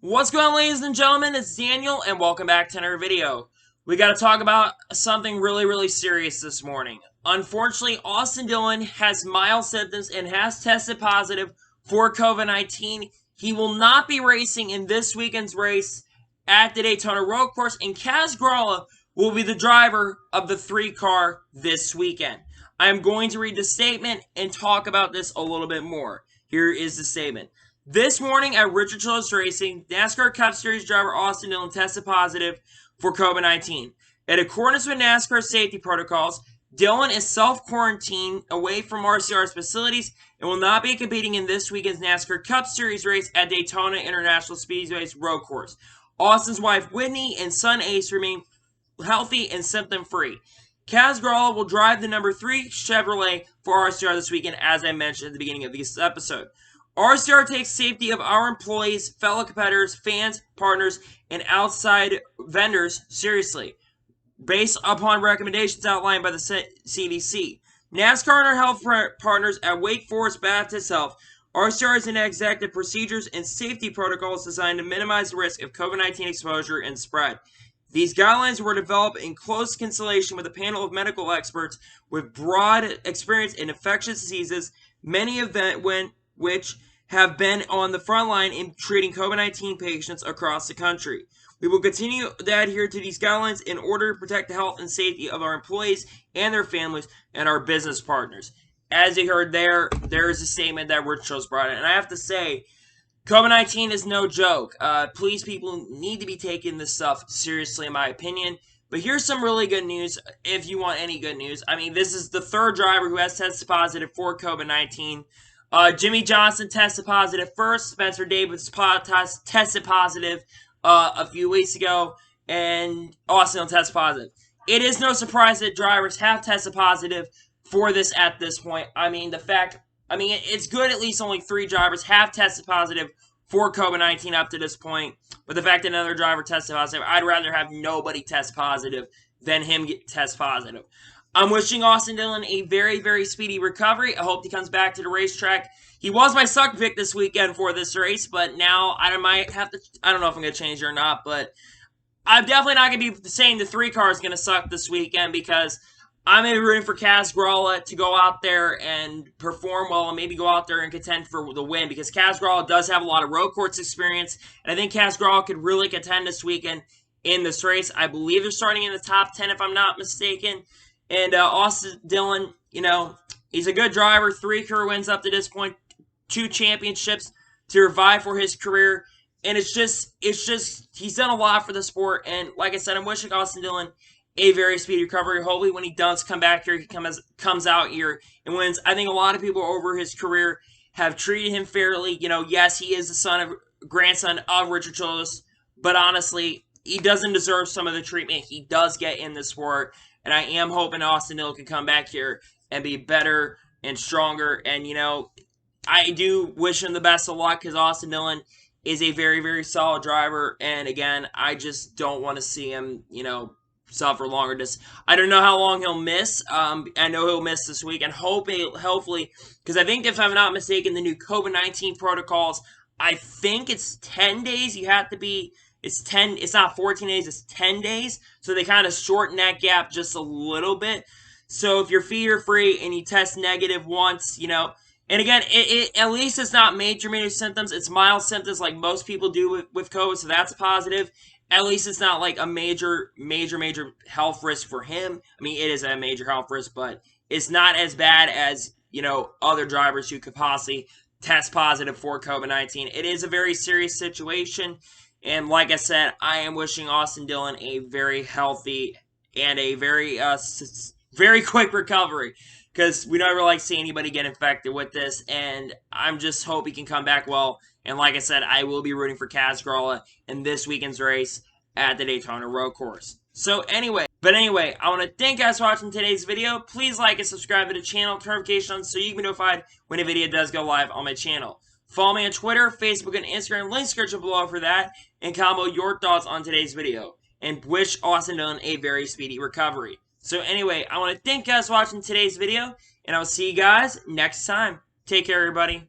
What's going on, ladies and gentlemen? It's Daniel, and welcome back to another video. We got to talk about something really serious this morning. Unfortunately, Austin Dillon has mild symptoms and has tested positive for COVID-19. He will not be racing in this weekend's race at the Daytona Road Course, and Kaz Grala will be the driver of the 3-car this weekend. I'm going to read the statement and talk about this a little bit more. Here is the statement. This morning at Richard Childress Racing, NASCAR Cup Series driver Austin Dillon tested positive for COVID-19. In accordance with NASCAR safety protocols, Dillon is self-quarantined away from RCR's facilities and will not be competing in this weekend's NASCAR Cup Series race at Daytona International Speedway's road course. Austin's wife Whitney and son Ace remain healthy and symptom-free. Kaz Grala will drive the number 3 Chevrolet for RCR this weekend, as I mentioned at the beginning of this episode. RCR takes safety of our employees, fellow competitors, fans, partners, and outside vendors seriously, based upon recommendations outlined by the CDC. NASCAR and our health partners at Wake Forest Baptist Health, RCR has enacted procedures and safety protocols designed to minimize the risk of COVID-19 exposure and spread. These guidelines were developed in close consultation with a panel of medical experts with broad experience in infectious diseases, many of which have been on the front line in treating COVID-19 patients across the country. We will continue to adhere to these guidelines in order to protect the health and safety of our employees and their families and our business partners. As you heard there is a statement that Rich Childress brought in. And I have to say, COVID-19 is no joke. Police people need to be taking this stuff seriously, in my opinion. But here's some really good news, if you want any good news. I mean, this is the 3rd driver who has tested positive for COVID-19. Jimmy Johnson tested positive first. Spencer Davis tested positive a few weeks ago. And Austin tested positive. It is no surprise that drivers have tested positive for this at this point. It's good at least only 3 drivers have tested positive for COVID-19 up to this point. But the fact that another driver tested positive, I'd rather have nobody test positive than him test positive. I'm wishing Austin Dillon a very speedy recovery. I hope he comes back to the racetrack. He was my suck pick this weekend for this race, but now I might have to, I don't know if I'm going to change it or not, but I'm definitely not going to be saying the 3-car is going to suck this weekend because I'm maybe rooting for Kaz Grala to go out there and perform well and maybe go out there and contend for the win because Kaz Grala does have a lot of road course experience, and I think Kaz Grala could really contend this weekend in this race. I believe they're starting in the top 10 if I'm not mistaken. And Austin Dillon, he's a good driver. 3 career wins up to this point, 2 championships to revive for his career. And it's just, he's done a lot for the sport. And like I said, I'm wishing Austin Dillon a very speedy recovery. Hopefully when he does come back here, he comes out here and wins. I think a lot of people over his career have treated him fairly. Yes, he is the grandson of Richard Childress. But honestly, he doesn't deserve some of the treatment he does get in the sport. And I am hoping Austin Dillon can come back here and be better and stronger. And, I do wish him the best of luck because Austin Dillon is a very solid driver. And, again, I just don't want to see him, suffer longer. I don't know how long he'll miss. I know he'll miss this week. And hopefully, because I think if I'm not mistaken, the new COVID-19 protocols, I think it's 10 days you have to be. It's not 14 days, it's 10 days. So they kind of shorten that gap just a little bit. So if your feet are free and you test negative once, and again, at least it's not major symptoms. It's mild symptoms like most people do with COVID, so that's positive. At least it's not like a major health risk for him. I mean, it is a major health risk, but it's not as bad as, other drivers who could possibly test positive for COVID-19. It is a very serious situation. And like I said, I am wishing Austin Dillon a very healthy and a very quick recovery. Because we never like see anybody get infected with this. And I'm just hope he can come back well. And like I said, I will be rooting for Kaz Grala in this weekend's race at the Daytona Road Course. So anyway, I want to thank you guys for watching today's video. Please like and subscribe to the channel, turn notifications so you can be notified when a video does go live on my channel. Follow me on Twitter, Facebook, and Instagram. Links description below for that. And comment your thoughts on today's video. And wish Austin Dillon a very speedy recovery. So anyway, I want to thank you guys for watching today's video. And I'll see you guys next time. Take care, everybody.